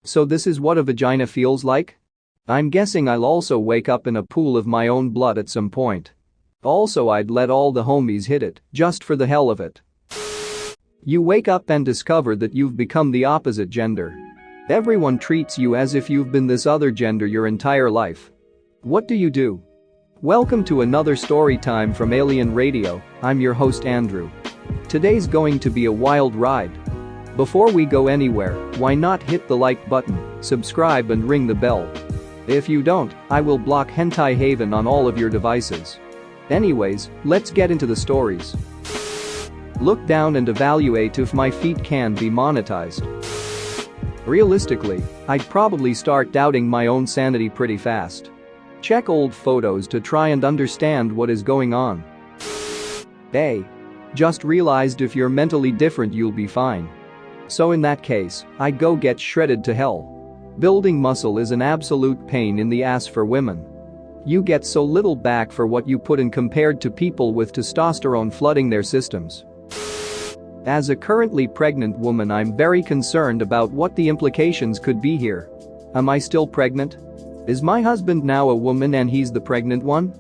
So this is what a vagina feels like? I'm guessing I'll also wake up in a pool of my own blood at some point. Also, I'd let all the homies hit it, just for the hell of it. You wake up and discover that you've become the opposite gender. Everyone treats you as if you've been this other gender your entire life. What do you do? Welcome to another story time from Alien Radio. I'm your host Andrew. Today's going to be a wild ride. Before we go anywhere, why not hit the like button, subscribe and ring the bell. If you don't, I will block Hentai Haven on all of your devices. Anyways, let's get into the stories. Look down and evaluate if my feet can be monetized. Realistically, I'd probably start doubting my own sanity pretty fast. Check old photos to try and understand what is going on. Hey. Just realized if you're mentally different you'll be fine. So in that case, I'd go get shredded to hell. Building muscle is an absolute pain in the ass for women. You get so little back for what you put in compared to people with testosterone flooding their systems. As a currently pregnant woman, I'm very concerned about what the implications could be here. Am I still pregnant? Is my husband now a woman and he's the pregnant one?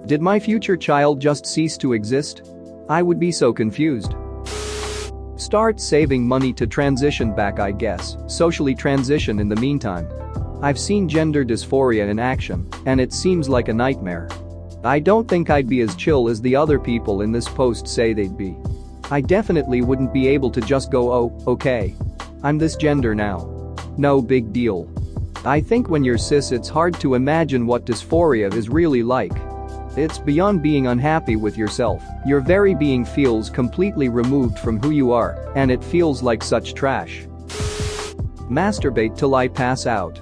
Did my future child just cease to exist? I would be so confused. Start saving money to transition back, I guess, socially transition in the meantime. I've seen gender dysphoria in action, and it seems like a nightmare. I don't think I'd be as chill as the other people in this post say they'd be. I definitely wouldn't be able to just go, oh, okay. I'm this gender now. No big deal. I think when you're cis it's hard to imagine what dysphoria is really like. It's beyond being unhappy with yourself, your very being feels completely removed from who you are, and it feels like such trash. Masturbate till I pass out.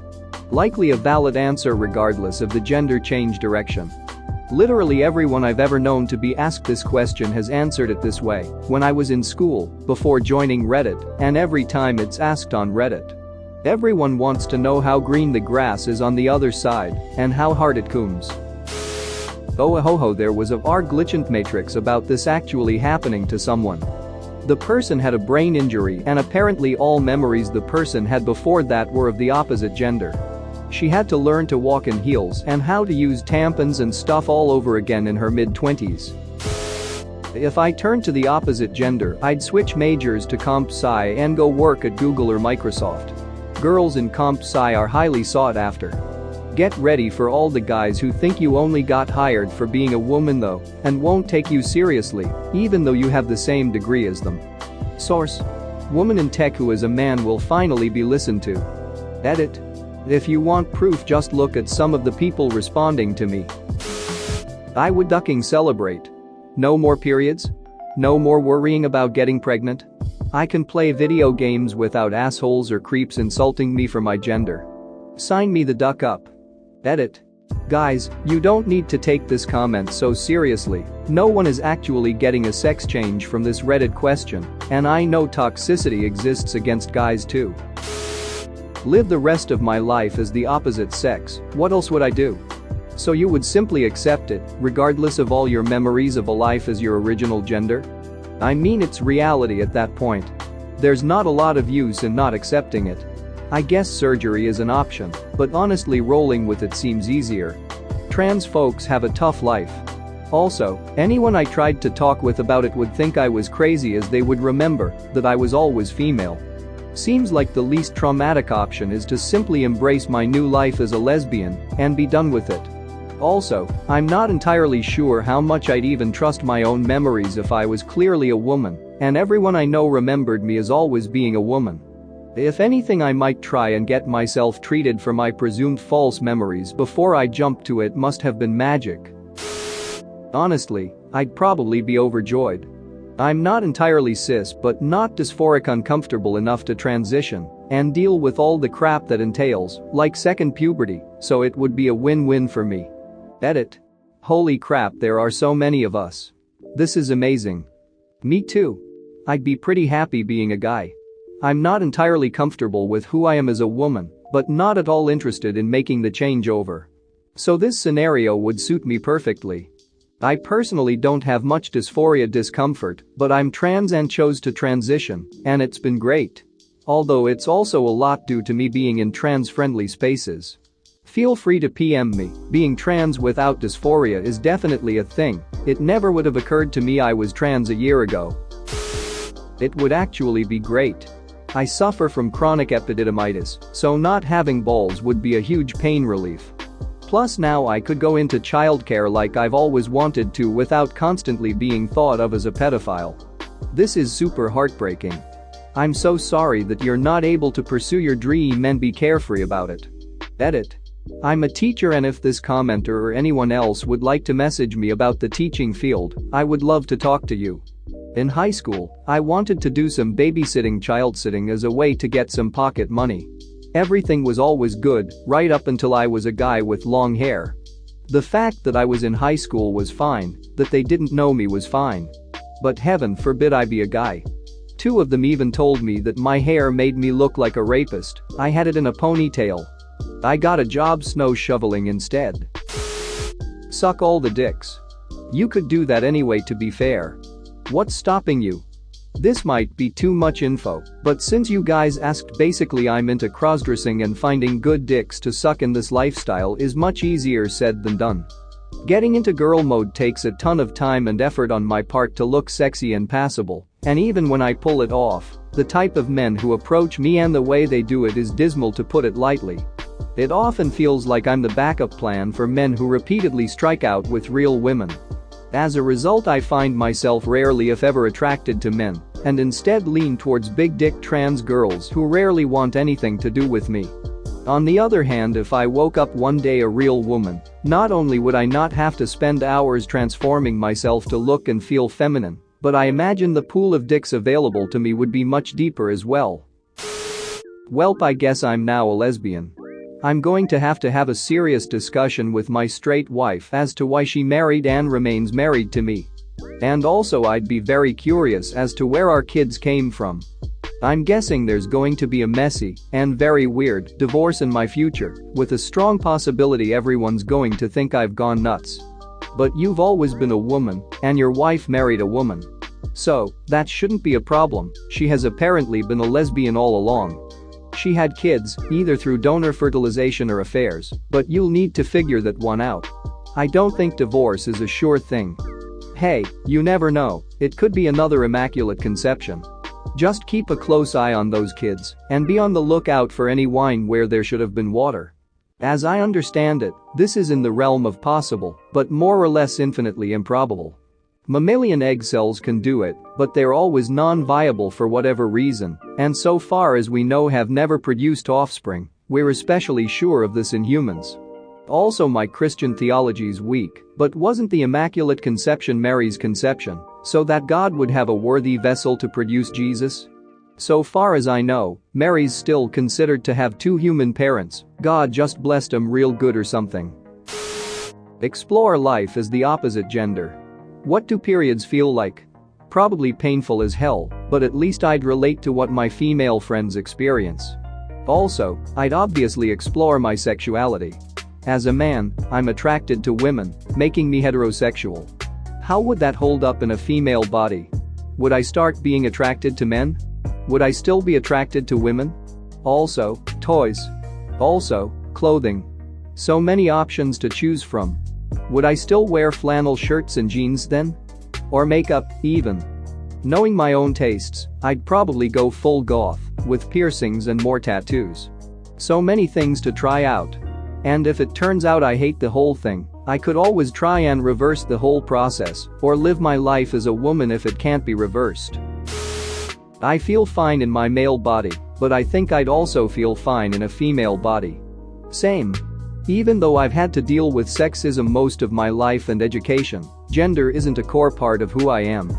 Likely a valid answer regardless of the gender change direction. Literally everyone I've ever known to be asked this question has answered it this way when I was in school, before joining Reddit, and every time it's asked on Reddit. Everyone wants to know how green the grass is on the other side and how hard it comes. Oh ho ho, there was a glitchant matrix about this actually happening to someone. The person had a brain injury and apparently all memories the person had before that were of the opposite gender. She had to learn to walk in heels and how to use tampons and stuff all over again in her mid-20s. If I turned to the opposite gender, I'd switch majors to comp sci and go work at Google or Microsoft. Girls in comp sci are highly sought after. Get ready for all the guys who think you only got hired for being a woman though and won't take you seriously even though you have the same degree as them. Source: Woman in tech who is a man will finally be listened to. Edit. If you want proof, just look at some of the people responding to me. I would ducking celebrate. No more periods? No more worrying about getting pregnant? I can play video games without assholes or creeps insulting me for my gender. Sign me the duck up. Edit. Guys, you don't need to take this comment so seriously. No one is actually getting a sex change from this Reddit question, and I know toxicity exists against guys too. Live the rest of my life as the opposite sex, what else would I do? So you would simply accept it, regardless of all your memories of a life as your original gender? I mean, it's reality at that point. There's not a lot of use in not accepting it. I guess surgery is an option, but honestly rolling with it seems easier. Trans folks have a tough life. Also, anyone I tried to talk with about it would think I was crazy as they would remember that I was always female. Seems like the least traumatic option is to simply embrace my new life as a lesbian and be done with it. Also, I'm not entirely sure how much I'd even trust my own memories if I was clearly a woman and everyone I know remembered me as always being a woman. If anything, I might try and get myself treated for my presumed false memories before I jump to it must have been magic. Honestly, I'd probably be overjoyed. I'm not entirely cis but not dysphoric uncomfortable enough to transition and deal with all the crap that entails, like second puberty, so it would be a win-win for me. Edit. Holy crap, there are so many of us. This is amazing. Me too. I'd be pretty happy being a guy. I'm not entirely comfortable with who I am as a woman, but not at all interested in making the changeover. So this scenario would suit me perfectly. I personally don't have much dysphoria discomfort, but I'm trans and chose to transition, and it's been great. Although it's also a lot due to me being in trans-friendly spaces. Feel free to PM me, being trans without dysphoria is definitely a thing, it never would have occurred to me I was trans a year ago. It would actually be great. I suffer from chronic epididymitis, so not having balls would be a huge pain relief. Plus now I could go into childcare like I've always wanted to without constantly being thought of as a pedophile. This is super heartbreaking. I'm so sorry that you're not able to pursue your dream and be carefree about it. Edit. I'm a teacher, and if this commenter or anyone else would like to message me about the teaching field, I would love to talk to you. In high school, I wanted to do some babysitting, child sitting as a way to get some pocket money. Everything was always good, right up until I was a guy with long hair. The fact that I was in high school was fine, that they didn't know me was fine. But heaven forbid I be a guy. Two of them even told me that my hair made me look like a rapist. I had it in a ponytail. I got a job snow shoveling instead. Suck all the dicks. You could do that anyway, to be fair. What's stopping you? This might be too much info, but since you guys asked, basically I'm into crossdressing, and finding good dicks to suck in this lifestyle is much easier said than done. Getting into girl mode takes a ton of time and effort on my part to look sexy and passable, and even when I pull it off, the type of men who approach me and the way they do it is dismal, to put it lightly. It often feels like I'm the backup plan for men who repeatedly strike out with real women. As a result, I find myself rarely if ever attracted to men, and instead lean towards big dick trans girls who rarely want anything to do with me. On the other hand, if I woke up one day a real woman, not only would I not have to spend hours transforming myself to look and feel feminine, but I imagine the pool of dicks available to me would be much deeper as well. Welp, I guess I'm now a lesbian. I'm going to have a serious discussion with my straight wife as to why she married and remains married to me. And also I'd be very curious as to where our kids came from. I'm guessing there's going to be a messy and very weird divorce in my future, with a strong possibility everyone's going to think I've gone nuts. But you've always been a woman, and your wife married a woman. So, that shouldn't be a problem. She has apparently been a lesbian all along. She had kids, either through donor fertilization or affairs, but you'll need to figure that one out. I don't think divorce is a sure thing. Hey, you never know, it could be another immaculate conception. Just keep a close eye on those kids and be on the lookout for any wine where there should have been water. As I understand it, this is in the realm of possible, but more or less infinitely improbable. Mammalian egg cells can do it, but they're always non-viable for whatever reason, and so far as we know have never produced offspring. We're especially sure of this in humans. Also, my Christian theology's weak, but wasn't the Immaculate Conception Mary's conception, so that God would have a worthy vessel to produce Jesus? So far as I know, Mary's still considered to have two human parents. God just blessed 'em real good or something. Explore life as the opposite gender. What do periods feel like? Probably painful as hell, but at least I'd relate to what my female friends experience. Also, I'd obviously explore my sexuality. As a man, I'm attracted to women, making me heterosexual. How would that hold up in a female body? Would I start being attracted to men? Would I still be attracted to women? Also, toys. Also, clothing. So many options to choose from. Would I still wear flannel shirts and jeans then? Or makeup, even? Knowing my own tastes, I'd probably go full goth, with piercings and more tattoos. So many things to try out. And if it turns out I hate the whole thing, I could always try and reverse the whole process, or live my life as a woman if it can't be reversed. I feel fine in my male body, but I think I'd also feel fine in a female body. Same. Even though I've had to deal with sexism most of my life and education, gender isn't a core part of who I am.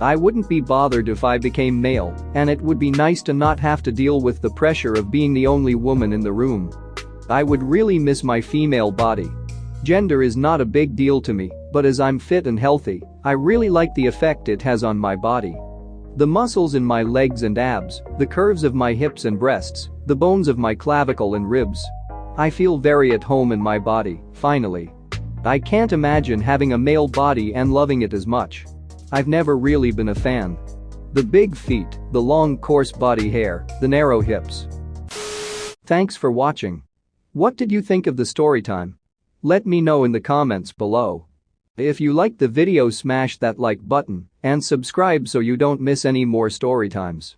I wouldn't be bothered if I became male, and it would be nice to not have to deal with the pressure of being the only woman in the room. I would really miss my female body. Gender is not a big deal to me, but as I'm fit and healthy, I really like the effect it has on my body. The muscles in my legs and abs, the curves of my hips and breasts, the bones of my clavicle and ribs. I feel very at home in my body, finally. I can't imagine having a male body and loving it as much. I've never really been a fan. The big feet, the long coarse body hair, the narrow hips. Thanks for watching. What did you think of the story time? Let me know in the comments below. If you liked the video, smash that like button and subscribe so you don't miss any more story times.